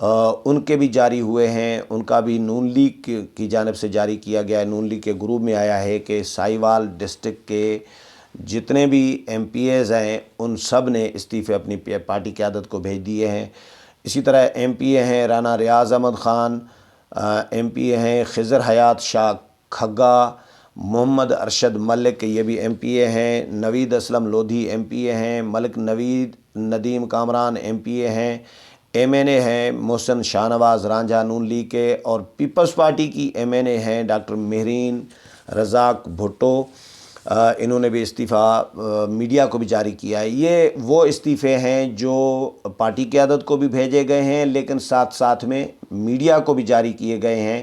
ان کے بھی جاری ہوئے ہیں، ان کا بھی نون لیگ کی جانب سے جاری کیا گیا ہے۔ نون لیگ کے گروپ میں آیا ہے کہ ساہیوال ڈسٹرکٹ کے جتنے بھی ایم پی ایز ہیں ان سب نے استعفے اپنی پارٹی قیادت کو بھیج دیے ہیں۔ اسی طرح ایم پی اے ہیں رانا ریاض احمد خان، ایم پی اے ہیں خضر حیات شاہ کھگا، محمد ارشد ملک، یہ بھی ایم پی اے ہیں، نوید اسلم لودھی ایم پی اے ہیں، ملک نوید ندیم کامران ایم پی اے ہیں، ایم این اے ہیں محسن شاہ نواز رانجھا نون لیگ کے، اور پیپلز پارٹی کی ایم این اے ہیں ڈاکٹر مہرین رزاق بھٹو، انہوں نے بھی استعفیٰ میڈیا کو بھی جاری کیا ہے۔ یہ وہ استعفے ہیں جو پارٹی قیادت کو بھی بھیجے گئے ہیں، لیکن ساتھ ساتھ میں میڈیا کو بھی جاری کیے گئے ہیں،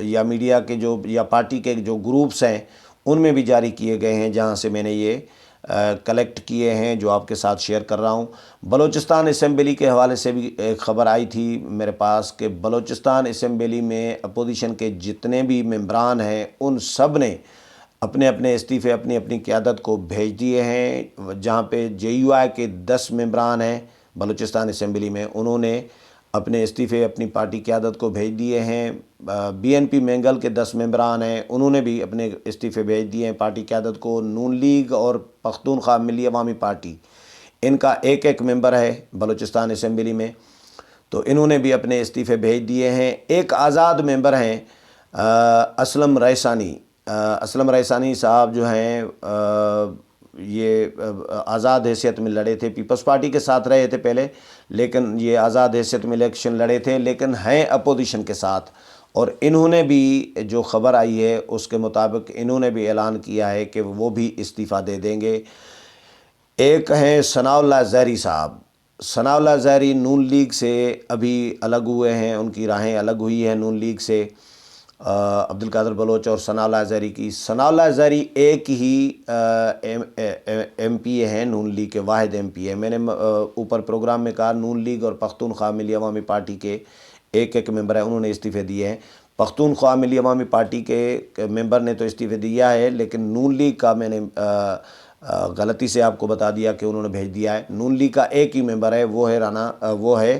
یا میڈیا کے جو یا پارٹی کے جو گروپس ہیں ان میں بھی جاری کیے گئے ہیں، جہاں سے میں نے یہ کلیکٹ کیے ہیں جو آپ کے ساتھ شیئر کر رہا ہوں۔ بلوچستان اسمبلی کے حوالے سے بھی ایک خبر آئی تھی میرے پاس کہ بلوچستان اسمبلی میں اپوزیشن کے جتنے بھی ممبران ہیں ان سب نے اپنے اپنے استعفے اپنی اپنی قیادت کو بھیج دیے ہیں۔ جہاں پہ جے یو آئی کے 10 ممبران ہیں بلوچستان اسمبلی میں، انہوں نے اپنے استعفے اپنی پارٹی قیادت کو بھیج دیے ہیں۔ بی این پی مینگل کے 10 ممبران ہیں، انہوں نے بھی اپنے استعفے بھیج دیے ہیں پارٹی قیادت کو۔ نون لیگ اور پختونخوا ملی عوامی پارٹی، ان کا ایک ایک ممبر ہے بلوچستان اسمبلی میں، تو انہوں نے بھی اپنے استعفے بھیج دیے ہیں۔ ایک آزاد ممبر ہیں اسلم ریسانی، اسلم ریسانی صاحب جو ہیں یہ آزاد حیثیت میں لڑے تھے، پیپلز پارٹی کے ساتھ رہے تھے پہلے، لیکن یہ آزاد حیثیت میں الیکشن لڑے تھے، لیکن ہیں اپوزیشن کے ساتھ، اور انہوں نے بھی جو خبر آئی ہے اس کے مطابق انہوں نے بھی اعلان کیا ہے کہ وہ بھی استعفیٰ دے دیں گے۔ ایک ہیں ثناء اللہ زہری صاحب، ثناء اللہ زہری نون لیگ سے ابھی الگ ہوئے ہیں، ان کی راہیں الگ ہوئی ہیں نون لیگ سے، عبد القادر بلوچ اور ثناء اللہ زہری کی۔ ثناء اللہ زہری ایک ہی ایم پی اے ہیں نون لیگ کے، واحد ایم پی اے۔ میں نے اوپر پروگرام میں کہا نون لیگ اور پختونخوا ملی عوامی پارٹی کے ایک ایک ممبر ہیں، انہوں نے استعفے دیے ہیں۔ پختونخوا ملی عوامی پارٹی کے ممبر نے تو استعفے دیا ہے، لیکن نون لیگ کا میں نے غلطی سے آپ کو بتا دیا کہ انہوں نے بھیج دیا ہے۔ نون لیگ کا ایک ہی ممبر ہے، وہ ہے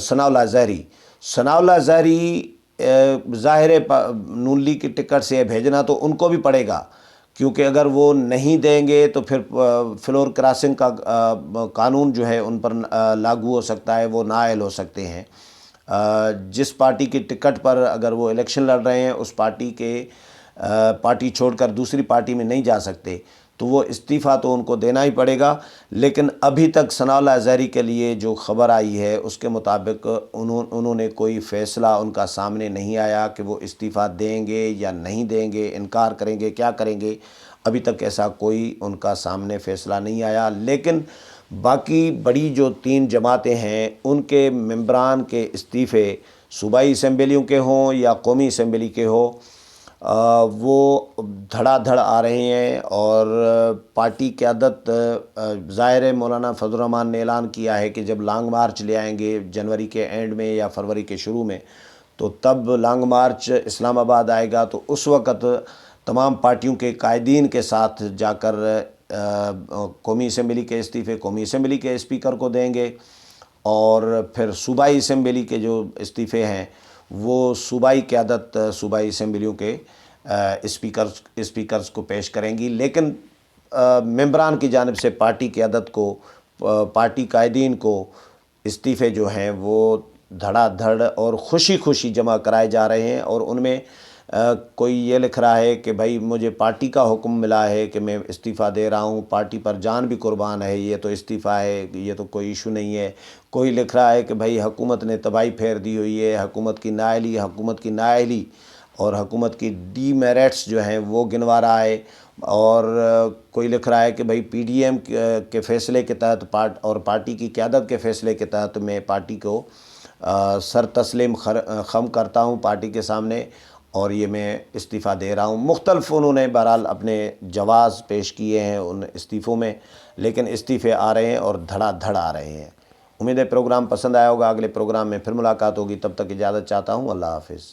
ثناء اللہ زہری۔ ثناء اللہ زہری ظاہر ہے نون لیگ کی ٹکٹ سے بھیجنا تو ان کو بھی پڑے گا، کیونکہ اگر وہ نہیں دیں گے تو پھر فلور کراسنگ کا قانون جو ہے ان پر لاگو ہو سکتا ہے، وہ نااہل ہو سکتے ہیں۔ جس پارٹی کی ٹکٹ پر اگر وہ الیکشن لڑ رہے ہیں اس پارٹی چھوڑ کر دوسری پارٹی میں نہیں جا سکتے، تو وہ استعفیٰ تو ان کو دینا ہی پڑے گا۔ لیکن ابھی تک ثناء اللہ زہری کے لیے جو خبر آئی ہے اس کے مطابق انہوں نے کوئی فیصلہ ان کا سامنے نہیں آیا کہ وہ استعفیٰ دیں گے یا نہیں دیں گے، انکار کریں گے، کیا کریں گے، ابھی تک ایسا کوئی ان کا سامنے فیصلہ نہیں آیا۔ لیکن باقی بڑی جو 3 جماعتیں ہیں ان کے ممبران کے استعفے صوبائی اسمبلیوں کے ہوں یا قومی اسمبلی کے ہوں، وہ دھڑا دھڑ آ رہے ہیں، اور پارٹی قیادت ظاہر ہے مولانا فضل الرحمان نے اعلان کیا ہے کہ جب لانگ مارچ لے آئیں گے جنوری کے اینڈ میں یا فروری کے شروع میں، تو تب لانگ مارچ اسلام آباد آئے گا، تو اس وقت تمام پارٹیوں کے قائدین کے ساتھ جا کر قومی اسمبلی کے استعفے قومی اسمبلی کے اسپیکر کو دیں گے، اور پھر صوبائی اسمبلی کے جو استعفے ہیں وہ صوبائی قیادت صوبائی اسمبلیوں کے اسپیکرز کو پیش کریں گی۔ لیکن ممبران کی جانب سے پارٹی قیادت کو، پارٹی قائدین کو استعفے جو ہیں وہ دھڑا دھڑ اور خوشی خوشی جمع کرائے جا رہے ہیں، اور ان میں کوئی یہ لکھ رہا ہے کہ بھائی مجھے پارٹی کا حکم ملا ہے کہ میں استعفیٰ دے رہا ہوں، پارٹی پر جان بھی قربان ہے، یہ تو استعفیٰ ہے، یہ تو کوئی ایشو نہیں ہے۔ کوئی لکھ رہا ہے کہ بھائی حکومت نے تباہی پھیر دی ہوئی ہے، حکومت کی نااہلی اور حکومت کی ڈی میرٹس جو ہیں وہ گنوا رہا ہے، اور کوئی لکھ رہا ہے کہ بھائی پی ڈی ایم کے فیصلے کے تحت اور پارٹی کی قیادت کے فیصلے کے تحت میں پارٹی کو سر تسلیم خم کرتا ہوں پارٹی کے سامنے، اور یہ میں استعفیٰ دے رہا ہوں۔ مختلف انہوں نے بہرحال اپنے جواز پیش کیے ہیں ان استعفوں میں، لیکن استعفے آ رہے ہیں اور دھڑا دھڑ آ رہے ہیں۔ امید ہے پروگرام پسند آیا ہوگا، اگلے پروگرام میں پھر ملاقات ہوگی، تب تک اجازت چاہتا ہوں، اللہ حافظ۔